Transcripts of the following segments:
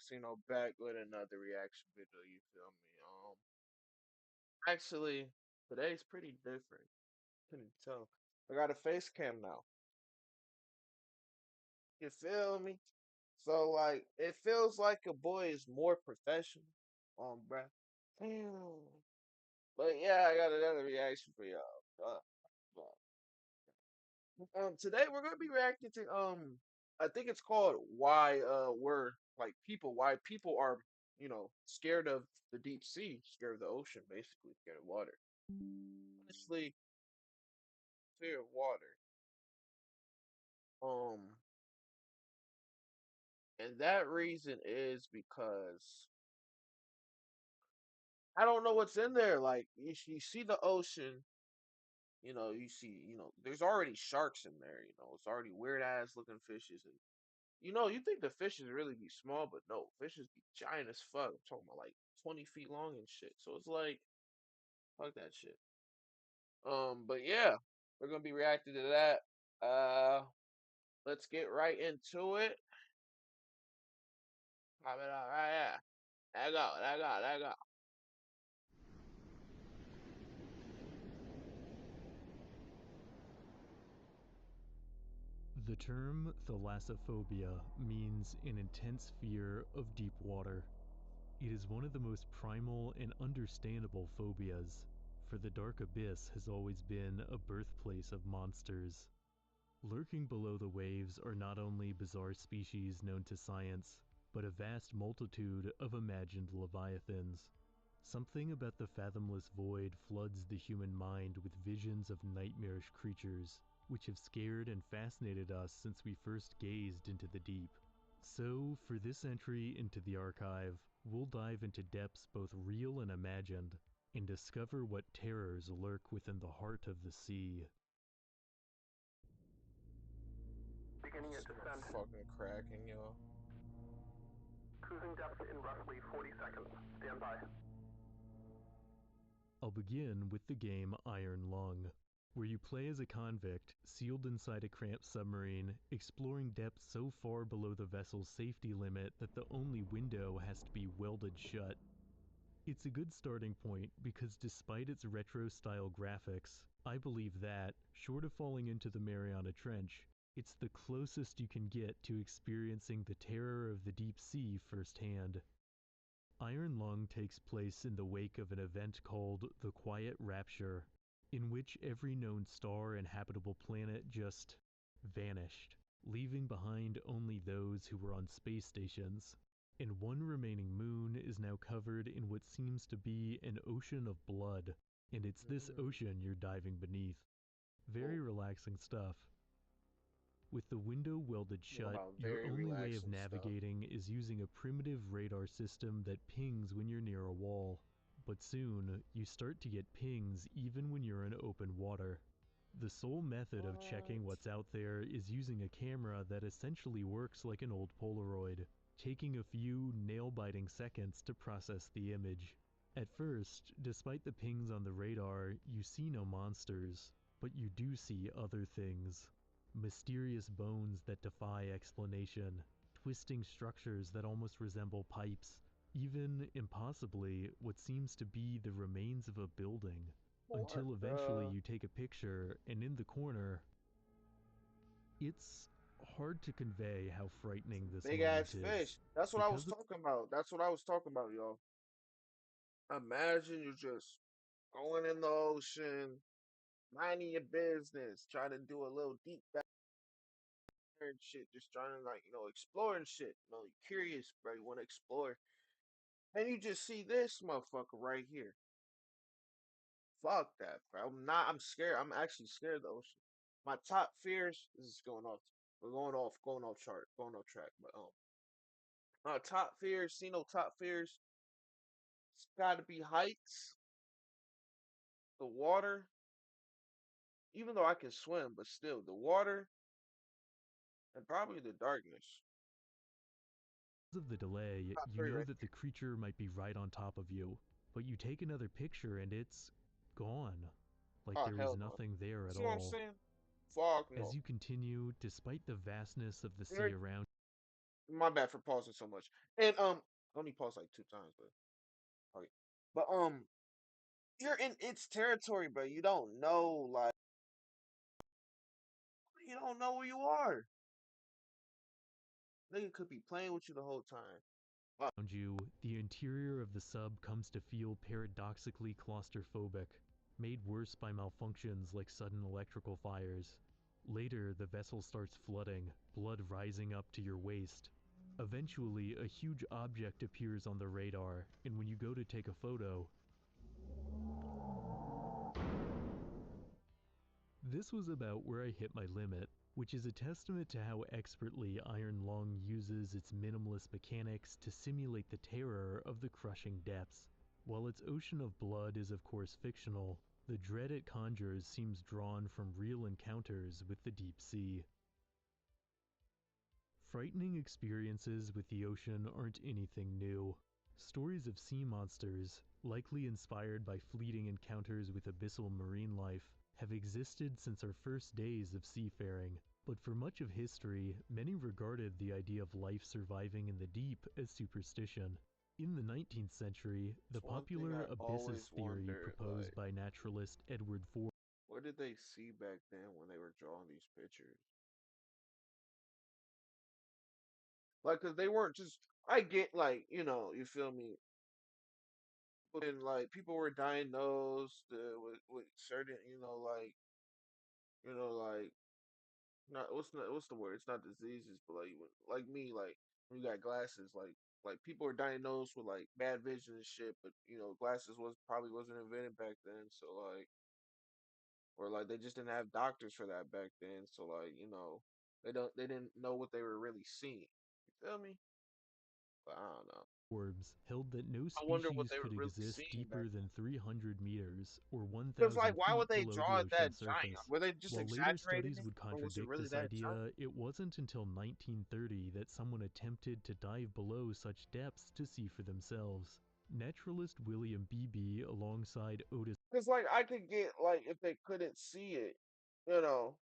Kasino back with another reaction video, you feel me? Actually, today's pretty different. Can you tell? I got a face cam now. You feel me? So like it feels like a boy is more professional. Bruh. Damn. But yeah, I got another reaction for y'all. Today we're gonna be reacting to I think it's called why we're like people why people are scared of the deep sea, scared of the ocean, basically scared of water. Honestly, fear of water. Um, and that reason is because I don't know what's in there. Like you see the ocean, you see, there's already sharks in there. It's already weird ass looking fishes, and you think the fishes really be small, but no, fishes be giant as fuck. I'm talking about like 20 feet long and shit. So it's like, fuck that shit. But yeah, we're gonna be reacting to that. Let's get right into it. Pop it out right yeah. There go. The term thalassophobia means an intense fear of deep water. It is one of the most primal and understandable phobias, for the dark abyss has always been a birthplace of monsters. Lurking below the waves are not only bizarre species known to science, but a vast multitude of imagined leviathans. Something about the fathomless void floods the human mind with visions of nightmarish creatures, which have scared and fascinated us since we first gazed into the deep. So, for this entry into the archive, we'll dive into depths both real and imagined, and discover what terrors lurk within the heart of the sea. Beginning This your nigga descent. fucking cracking, yo. Cruising depth in roughly 40 seconds. Stand by. I'll begin with the game Iron Lung, where you play as a convict sealed inside a cramped submarine, exploring depths so far below the vessel's safety limit that the only window has to be welded shut. It's a good starting point because despite its retro-style graphics, I believe that, short of falling into the Mariana Trench, it's the closest you can get to experiencing the terror of the deep sea firsthand. Iron Lung takes place in the wake of an event called the Quiet Rapture, in which every known star and habitable planet just vanished, leaving behind only those who were on space stations. And one remaining moon is now covered in what seems to be an ocean of blood, and it's this Mm. ocean you're diving beneath. Very Oh, relaxing stuff. With the window welded talking shut, about your very only way of relaxing stuff. navigating is using a primitive radar system that pings when you're near a wall. But soon, you start to get pings even when you're in open water. The sole method of checking What? what's out there is using a camera that essentially works like an old Polaroid, taking a few nail-biting seconds to process the image. At first, despite the pings on the radar, you see no monsters, but you do see other things. Mysterious bones that defy explanation, twisting structures that almost resemble pipes, even, impossibly, what seems to be the remains of a building. What Until eventually the? you take a picture, and in the corner, it's hard to convey how frightening this Big ass moment is. fish. That's what I was Because talking about. That's what I was talking about, y'all. Imagine you just going in the ocean, minding your business, trying to do a little deep dive and shit, just trying to like, exploring shit. You're curious, bro. You want to explore. And you just see this motherfucker right here. Fuck that, bro. I'm scared. I'm actually scared of the ocean. My top fears, this is going off. We're going off chart, going off track. But my top fears, see no top fears. It's gotta be heights, the water, even though I can swim, but still the water and probably the darkness. of the delay, Top you three know right that the creature might be right on top of you, but you take another picture and it's gone. Like there. Oh there was hell no. nothing there at See what I'm all. saying? Fuck As no. you continue, despite the vastness of the sea Like, around My bad for pausing so much. And I only paused like 2 times, but okay. But you're in its territory, but you don't know where you are. Nigga could be playing with you the whole time. Wow. Around you, the interior of the sub comes to feel paradoxically claustrophobic, made worse by malfunctions like sudden electrical fires. Later, the vessel starts flooding, blood rising up to your waist. Eventually, a huge object appears on the radar, and when you go to take a photo, this was about where I hit my limit, which is a testament to how expertly Iron Lung uses its minimalist mechanics to simulate the terror of the crushing depths. While its ocean of blood is of course fictional, the dread it conjures seems drawn from real encounters with the deep sea. Frightening experiences with the ocean aren't anything new. Stories of sea monsters, likely inspired by fleeting encounters with abyssal marine life, have existed since our first days of seafaring. But for much of history, many regarded the idea of life surviving in the deep as superstition. In the 19th century, the It's one thing I popular abyssus always theory wondered, proposed by naturalist Edward Ford what did they see back then when they were drawing these pictures? Like, cause they weren't just. I get like, you feel me. And like people were diagnosed with certain, like not what's the word? It's not diseases, but like me, like when you got glasses, like people were diagnosed with like bad vision and shit, but glasses wasn't invented back then, so like or like they just didn't have doctors for that back then, so like they didn't know what they were really seeing. You feel me? But I don't know. Forbes held that no I wonder what species they could were really exist seeing back deeper than 300 meters, or because like 1,000 why feet would they below the draw it ocean that giant? surface. Were they just While later exaggerating studies it, would or was it contradict really this that giant? idea, it wasn't until 1930 that someone attempted to dive below such depths to see for themselves. Naturalist William Beebe, alongside Otis Because like I could get like if they couldn't see it, you know,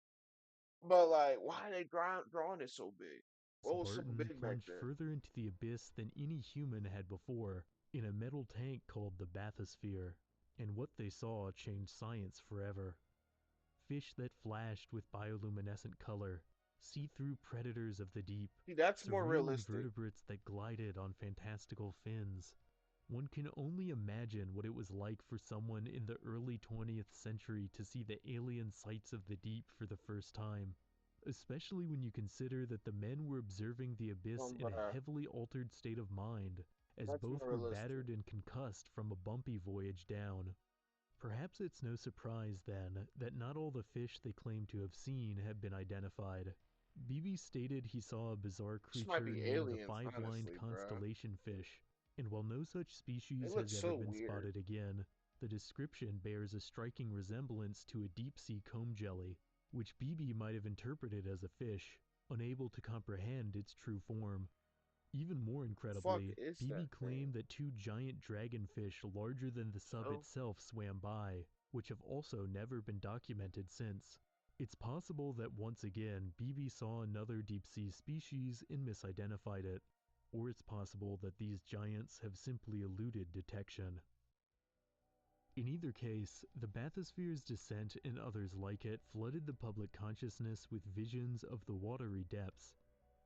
but like why are they drawing it so big? What was so Barton, big back plunged then? further into the abyss than any human had before, in a metal tank called the bathysphere, and what they saw changed science forever. Fish that flashed with bioluminescent color, see-through predators of the deep, See, that's more surreal realistic. invertebrates that glided on fantastical fins. One can only imagine what it was like for someone in the early 20th century to see the alien sights of the deep for the first time, especially when you consider that the men were observing the abyss in a Uh, heavily altered state of mind, as that's both more were realistic. battered and concussed from a bumpy voyage down. Perhaps it's no surprise, then, that not all the fish they claim to have seen have been identified. Beebe stated he saw a bizarre This might creature be named the aliens, five-lined honestly, bro. constellation fish, and while no such They species look has ever so been weird. spotted again, the description bears a striking resemblance to a deep-sea comb jelly, which Beebe might have interpreted as a fish, unable to comprehend its true form. Even more Fuck incredibly, is that Beebe thing? claimed that two giant dragonfish larger than the sub So itself swam by, which have also never been documented since. It's possible that once again, Beebe saw another deep-sea species and misidentified it, or it's possible that these giants have simply eluded detection. In either case, the bathysphere's descent and others like it flooded the public consciousness with visions of the watery depths.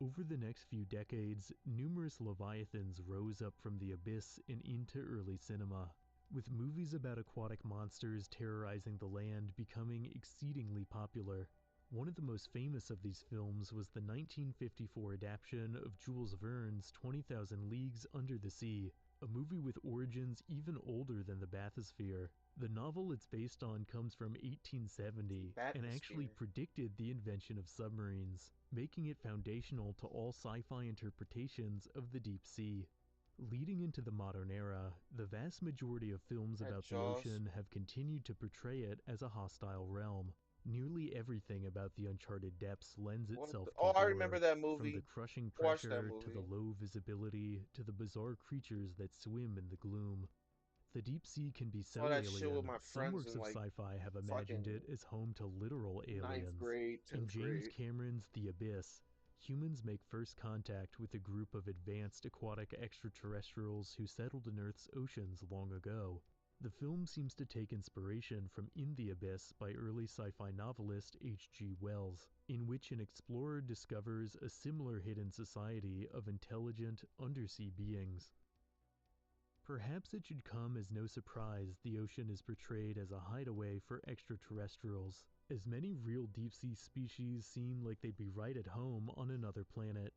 Over the next few decades, numerous leviathans rose up from the abyss and into early cinema, with movies about aquatic monsters terrorizing the land becoming exceedingly popular. One of the most famous of these films was the 1954 adaptation of Jules Verne's 20,000 Leagues Under the Sea, a movie with origins even older than the bathysphere. The novel it's based on comes from 1870 and actually atmosphere. predicted the invention of submarines, making it foundational to all sci-fi interpretations of the deep sea. Leading into the modern era, the vast majority of films That about the Jaws. ocean have continued to portray it as a hostile realm. Nearly everything about the uncharted depths lends What itself the? to Oh, I remember horror, that from the movie. crushing I watched that pressure to the movie. low visibility to the bizarre creatures that swim in the gloom. The deep sea can be Saw so that shit with alien, my some friends works in of like sci-fi have imagined fucking it as home to literal ninth aliens. grade, In tenth James grade. Cameron's The Abyss, humans make first contact with a group of advanced aquatic extraterrestrials who settled in Earth's oceans long ago. The film seems to take inspiration from In the Abyss by early sci-fi novelist H.G. Wells, in which an explorer discovers a similar hidden society of intelligent, undersea beings. Perhaps it should come as no surprise the ocean is portrayed as a hideaway for extraterrestrials, as many real deep-sea species seem like they'd be right at home on another planet.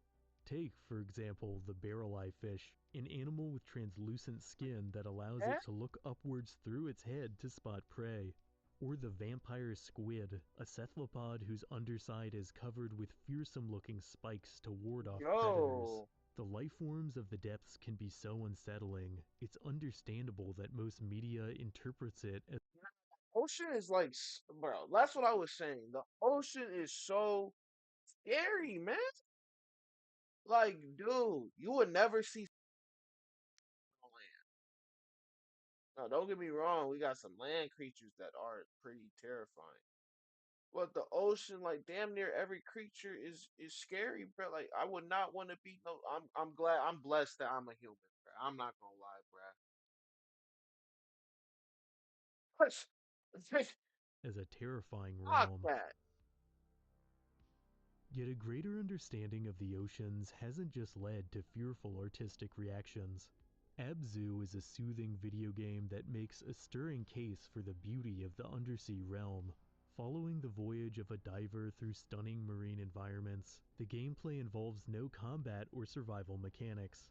Take, for example, the barrel-eye fish, an animal with translucent skin that allows Eh? it to look upwards through its head to spot prey. Or the vampire squid, a cephalopod whose underside is covered with fearsome-looking spikes to ward off predators. Yo, The life forms of the depths can be so unsettling, it's understandable that most media interprets it as ocean is like, bro. That's what I was saying. The ocean is so scary, man. Like, dude, you would never see on land. No, don't get me wrong. We got some land creatures that are pretty terrifying. But the ocean, like damn near every creature is scary, bro. Like I would not want to be no. I'm glad I'm blessed that I'm a human, bro. I'm not gonna lie, bro. a terrifying Fuck realm. that. Yet a greater understanding of the oceans hasn't just led to fearful artistic reactions. Abzu is a soothing video game that makes a stirring case for the beauty of the undersea realm. Following the voyage of a diver through stunning marine environments, the gameplay involves no combat or survival mechanics.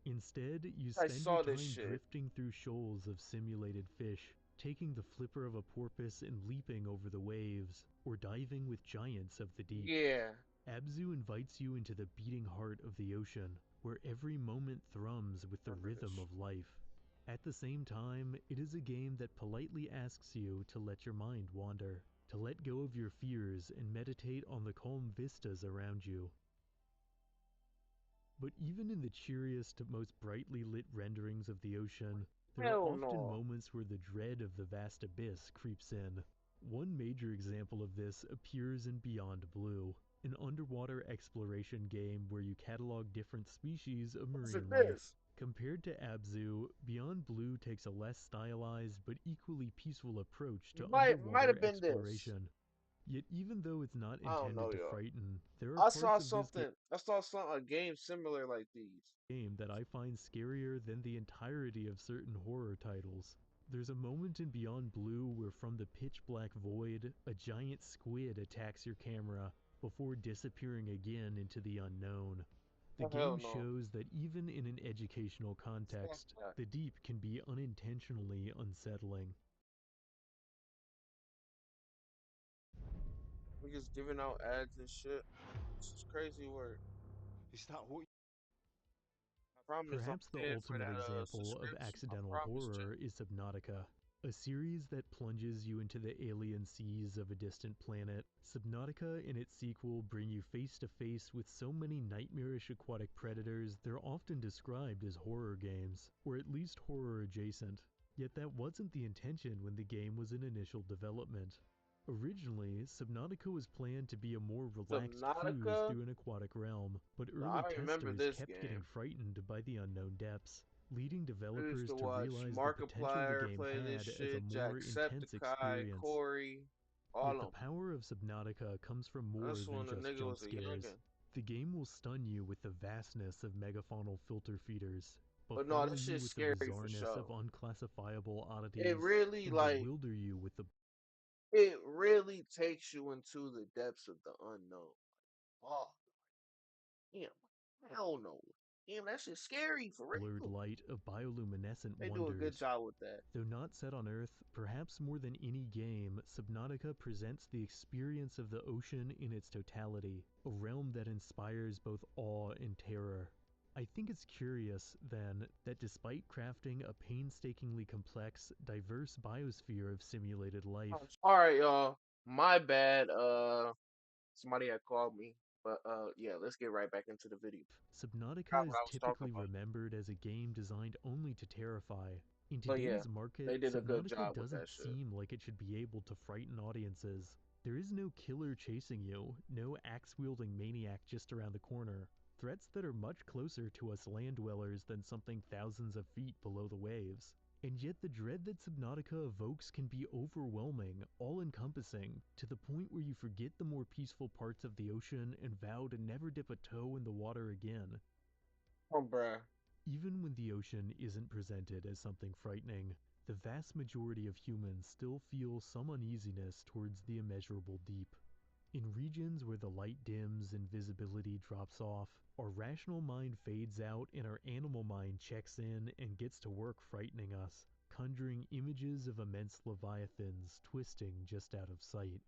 Instead, you I spend your saw this time shit. drifting through shoals of simulated fish, taking the flipper of a porpoise and leaping over the waves, or diving with giants of the deep. Yeah, Abzu invites you into the beating heart of the ocean, where every moment thrums with the remember rhythm this. of life. At the same time, it is a game that politely asks you to let your mind wander, to let go of your fears and meditate on the calm vistas around you. But even in the cheeriest, most brightly lit renderings of the ocean, there are Hell often no. moments where the dread of the vast abyss creeps in. One major example of this appears in Beyond Blue, an underwater exploration game where you catalog different species of What's it marine life. this? Compared to Abzu, Beyond Blue takes a less stylized but equally peaceful approach to Might underwater have been this. exploration. Yet even though it's not I don't know, intended to yo. frighten, there are I parts saw of this game something. I saw some a game similar like these. that I find scarier than the entirety of certain horror titles. There's a moment in Beyond Blue where from the pitch black void, a giant squid attacks your camera before disappearing again into the unknown. The Oh hell game no. shows that even in an educational Fuck context, that. the deep can be unintentionally unsettling. We just giving out ads and shit. This is crazy work. Is that what I promise I'm Perhaps the paying for ultimate that example of subscription. I accidental promise, Jay. horror is Subnautica, a series that plunges you into the alien seas of a distant planet. Subnautica and its sequel bring you face to face with so many nightmarish aquatic predators they're often described as horror games, or at least horror adjacent. Yet that wasn't the intention when the game was in initial development. Originally, Subnautica was planned to be a more relaxed cruise Subnautica. through an aquatic realm, but No, early I remember testers this kept game. getting frightened by the unknown depths, leading I used developers to to watch realize the potential the Markiplier game play this had as a shit, more intense Jacksepticeye, experience. Corey, all Yet of the them. power of Subnautica comes from more That's than when the just nigga jump was a scares. youngin'. The game will stun you with the vastness of megafaunal filter feeders, But no, befuddle that you shit's with the scary for bizarreness of sure. unclassifiable It oddities, really and like bewilder you with the it really takes you into the depths of the unknown. Oh, damn, hell no. Damn, that shit's scary for blurred real. light of bioluminescent They do a good wonders. job with that. Though not set on Earth, perhaps more than any game, Subnautica presents the experience of the ocean in its totality, a realm that inspires both awe and terror. I think it's curious, then, that despite crafting a painstakingly complex, diverse biosphere of simulated life, All right, y'all. My bad. Somebody had called me, but yeah, let's get right back into the video. Forgot Subnautica what is I was talking typically about. remembered as a game designed only to terrify. In But yeah, today's market, they did a good Subnautica job with doesn't that shit. seem like it should be able to frighten audiences. There is no killer chasing you, no axe-wielding maniac just around the corner. Threats that are much closer to us land dwellers than something thousands of feet below the waves. And yet the dread that Subnautica evokes can be overwhelming, all-encompassing, to the point where you forget the more peaceful parts of the ocean and vow to never dip a toe in the water again. Oh, bruh. Even when the ocean isn't presented as something frightening, the vast majority of humans still feel some uneasiness towards the immeasurable deep. In regions where the light dims and visibility drops off, our rational mind fades out and our animal mind checks in and gets to work frightening us, conjuring images of immense leviathans twisting just out of sight.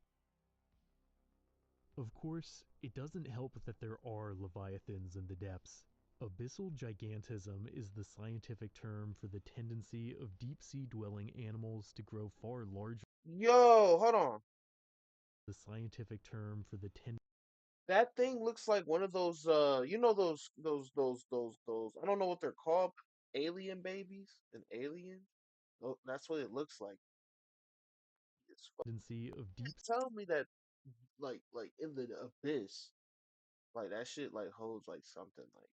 Of course, it doesn't help that there are leviathans in the depths. Abyssal gigantism is the scientific term for the tendency of deep-sea dwelling animals to grow far larger. Yo, hold on. The scientific term for the That thing looks like one of those you know those I don't know what they're called, alien babies? An alien? Oh, that's what it looks like. It's tendency of deep tell me that like in the abyss, like that shit like holds like something like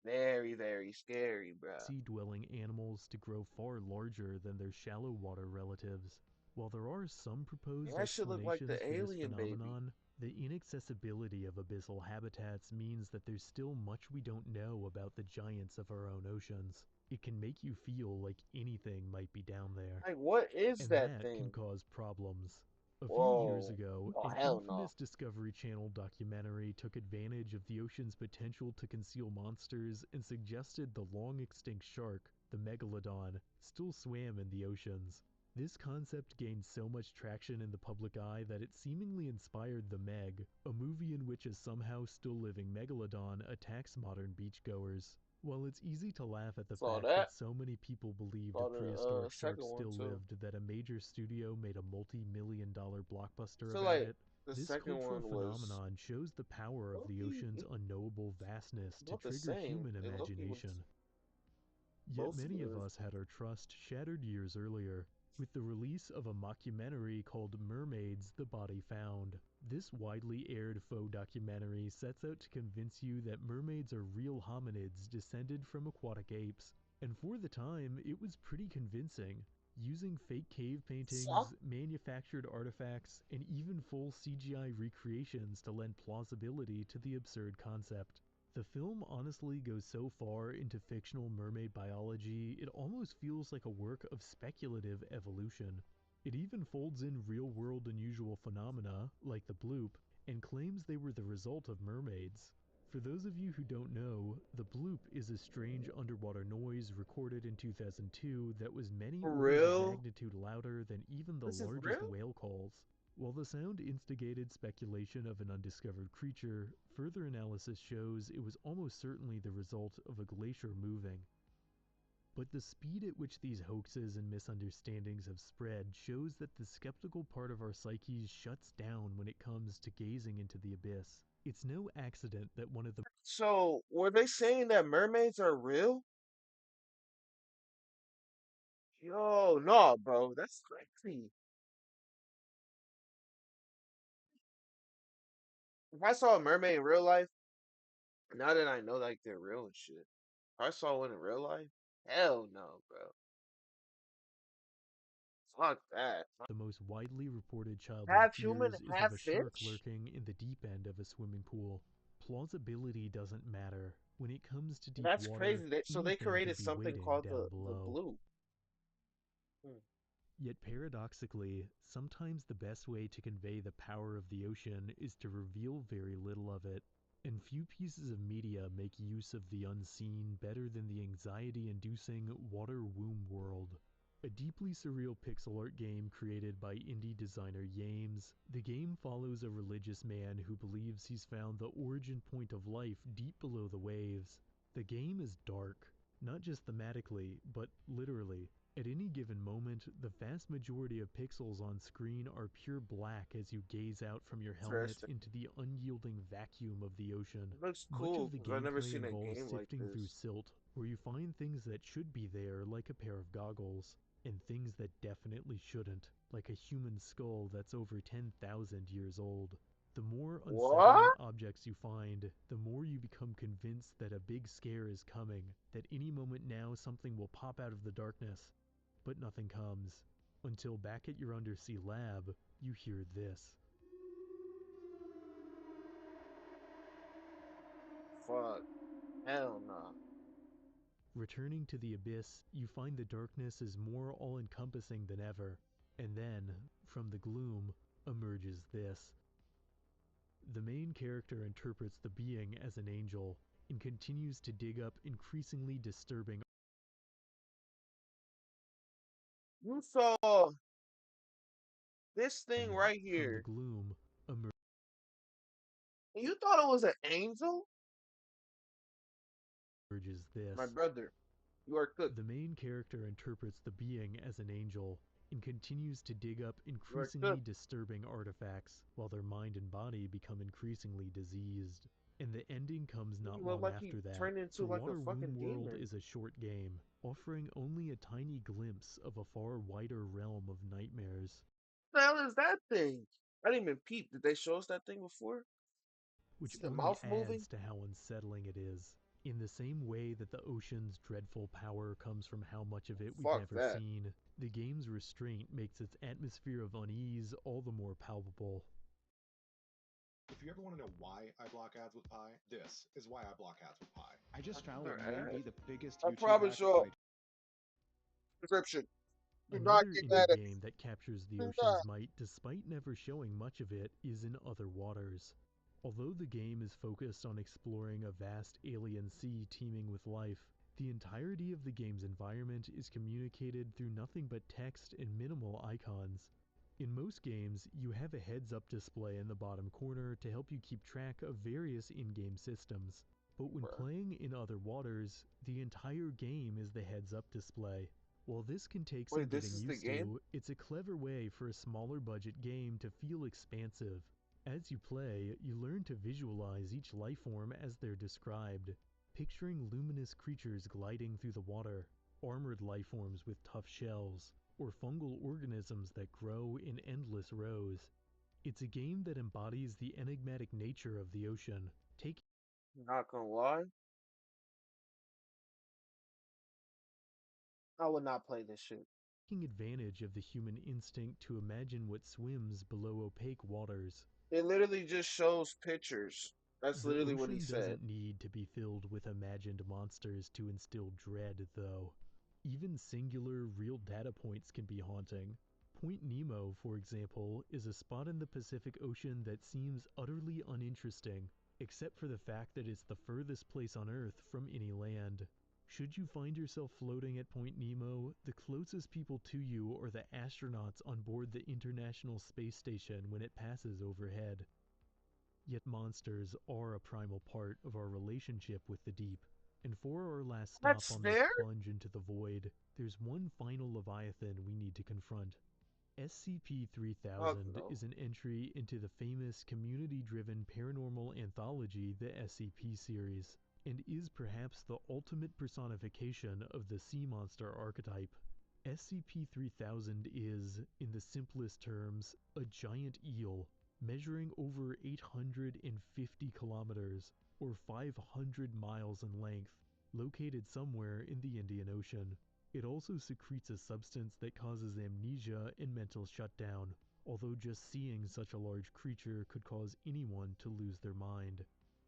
very, very scary, bruh. sea-dwelling animals to grow far larger than their shallow water relatives. While there are some Man, proposed that shit look like explanations the for this alien baby. phenomenon, the inaccessibility of abyssal habitats means that there's still much we don't know about the giants of our own oceans. It can make you feel like anything might be down there. Like what is And that that can thing? cause problems. A few years Whoa. ago, Oh an hell no. infamous Discovery Channel documentary took advantage of the ocean's potential to conceal monsters and suggested the long extinct shark, the megalodon, still swam in the oceans. This concept gained so much traction in the public eye that it seemingly inspired The Meg, a movie in which a somehow still living megalodon attacks modern beachgoers. While it's easy to laugh at the Saw fact that that. so many people believed a Saw the prehistoric shark second one still too. lived that a major studio made a multi-million-dollar I blockbuster feel about like it, the this second cultural one was phenomenon shows the power of the Loki ocean's unknowable vastness to about the trigger same. human And Loki was imagination. Yet both many of were us had our trust shattered years earlier, with the release of a mockumentary called Mermaids: The Body Found. This widely aired faux documentary sets out to convince you that mermaids are real hominids descended from aquatic apes, and for the time, it was pretty convincing, using fake cave paintings, suck. manufactured artifacts, and even full CGI recreations to lend plausibility to the absurd concept. The film honestly goes so far into fictional mermaid biology, it almost feels like a work of speculative evolution. It even folds in real-world unusual phenomena, like the bloop, and claims they were the result of mermaids. For those of you who don't know, the bloop is a strange underwater noise recorded in 2002 that was many For orders of real? magnitude louder than even the This is largest real? whale calls. While the sound instigated speculation of an undiscovered creature, further analysis shows it was almost certainly the result of a glacier moving. But the speed at which these hoaxes and misunderstandings have spread shows that the skeptical part of our psyches shuts down when it comes to gazing into the abyss. It's no accident that one of the So were they saying that mermaids are real? Yo, no, bro. That's crazy. If I saw a mermaid in real life, now that I know like they're real and shit. If I saw one in real life, hell no, bro. Fuck that. most widely reported childhood Half human, fears is of half a shark fish? lurking in the deep end of a swimming pool. Plausibility doesn't matter. When it comes to deep That's water, crazy. So they anything created could be something waiting called down the below. blue. Hmm. Yet paradoxically, sometimes the best way to convey the power of the ocean is to reveal very little of it. And few pieces of media make use of the unseen better than the anxiety-inducing Water Womb World, a deeply surreal pixel art game created by indie designer Yames. The game follows a religious man who believes he's found the origin point of life deep below the waves. The game is dark, not just thematically, but literally. At any given moment, the vast majority of pixels on screen are pure black as you gaze out from your helmet Interesting. into the unyielding vacuum of the ocean. It looks Much cool of the because I've never gameplay seen a involves game like sifting through this. silt, where you find things that should be there like a pair of goggles. and things that definitely shouldn't, like a human skull that's over 10,000 years old. The more unsettling What? objects you find, the more you become convinced that a big scare is coming, that any moment now something will pop out of the darkness. But nothing comes, until back at your undersea lab, you hear this. Fuck. Hell no. Returning to the abyss, you find the darkness is more all-encompassing than ever, and then, from the gloom, emerges this. The main character interprets the being as an angel, and continues to dig up increasingly disturbing. You saw this thing And right from the here, gloom, and you thought it was an angel? emerges My this. brother, you are cooked. The main character interprets the being as an angel, and continues to dig up You are increasingly cooked. disturbing artifacts, while their mind and body become increasingly diseased. And the ending comes not You look long like he after that. turned into The like a Water Womb fucking world demon. is a short game, offering only a tiny glimpse of a far wider realm of nightmares, What the hell is that thing? I didn't even peep. Did they show us that thing before? which See the only mouth moving? adds to how unsettling it is. In the same way that the ocean's dreadful power comes from how much of it we've Fuck never that. seen, the game's restraint makes its atmosphere of unease all the more palpable. If you ever want to know why I block ads with Pi, this is why I block ads with Pi. I just found Another what may ad? be the biggest I YouTube promise hack of you. 2020. Description. Do not Another get indie mad at me. game that captures the Do ocean's not. might despite never showing much of it is In Other Waters. Although the game is focused on exploring a vast alien sea teeming with life, the entirety of the game's environment is communicated through nothing but text and minimal icons. In most games, you have a heads-up display in the bottom corner to help you keep track of various in-game systems. But when Bruh. playing In Other Waters, the entire game is the heads-up display. While this can take some Wait, this getting is the used game? to, it's a clever way for a smaller budget game to feel expansive. As you play, you learn to visualize each life form as they're described, picturing luminous creatures gliding through the water, armored life forms with tough shells, or fungal organisms that grow in endless rows. It's a game that embodies the enigmatic nature of the ocean, taking Not gonna lie. I would not play this shit. advantage of the human instinct to imagine what swims below opaque waters. It literally just shows pictures. That's The literally what he ocean said. doesn't need to be filled with imagined monsters to instill dread, though. Even singular, real data points can be haunting. Point Nemo, for example, is a spot in the Pacific Ocean that seems utterly uninteresting, except for the fact that it's the furthest place on Earth from any land. Should you find yourself floating at Point Nemo, the closest people to you are the astronauts on board the International Space Station when it passes overhead. Yet monsters are a primal part of our relationship with the deep. And for our last stop That's on this fair? plunge into the void, there's one final Leviathan we need to confront. Fuck SCP-3000 no. is an entry into the famous community-driven paranormal anthology, the SCP series, and is perhaps the ultimate personification of the sea monster archetype. SCP-3000 is, in the simplest terms, a giant eel measuring over 850 kilometers, or 500 miles in length, located somewhere in the Indian Ocean. It also secretes a substance that causes amnesia and mental shutdown, although just seeing such a large creature could cause anyone to lose their mind.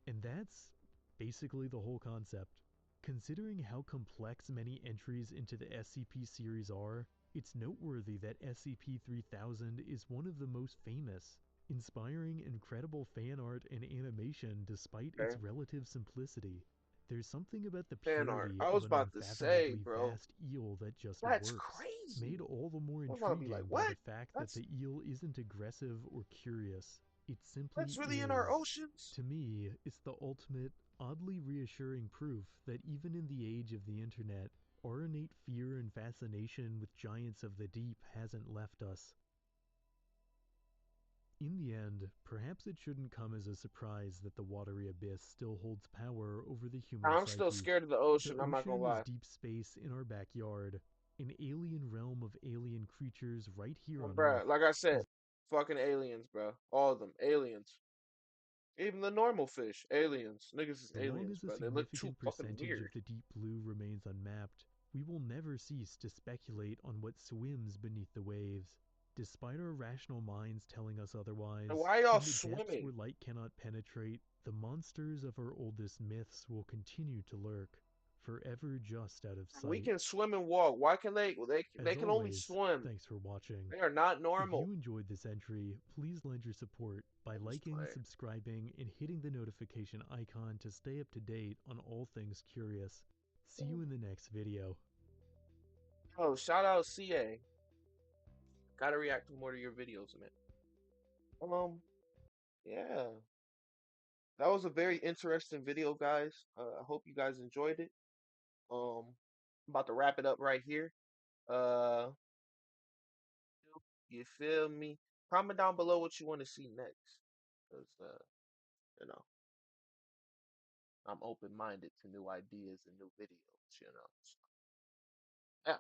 And that's basically the whole concept. Considering how complex many entries into the SCP series are, it's noteworthy that SCP-3000 is one of the most famous, inspiring incredible fan art and animation despite its Okay. relative simplicity. There's something about the Fan art. purity I of was an about to say, unfathomably bro. vast eel that just That's works, crazy. made all the more I was about to be like, intriguing by what? the fact that That's the eel isn't aggressive or curious. It that's simply really in our is. oceans? To me, it's the ultimate, oddly reassuring proof that even in the age of the internet, our innate fear and fascination with giants of the deep hasn't left us. In the end, perhaps it shouldn't come as a surprise that the watery abyss still holds power over the human I'm still psyche. scared of the The ocean, I'm not gonna ocean is lie. deep space in our backyard, An alien realm of alien creatures right here on Bruh, Earth. like I said, As fucking aliens, bro. All of them, aliens. Even the normal fish, aliens. Niggas is long aliens, as a bro. They look too significant fucking percentage weird. of the deep blue remains unmapped, we will never cease to speculate on what swims beneath the waves. Despite our rational minds telling us And otherwise, why y'all in the depths swimming? where light cannot penetrate, the monsters of our oldest myths will continue to lurk, forever just out of We sight. can swim and walk. Why can they? They As can only always, swim. thanks for watching. They are not If normal. you enjoyed this entry, please lend your support by I'm just liking, playing. subscribing, and hitting the notification icon to stay up to date on all things curious. See you in the next video. Oh, shout out CA. Gotta react to more of your videos, man. Yeah, that was a very interesting video, guys. I hope you guys enjoyed it. I'm about to wrap it up right here. Uh, you feel me? Comment down below what you want to see next, cause you know, I'm open-minded to new ideas and new videos. So, yeah.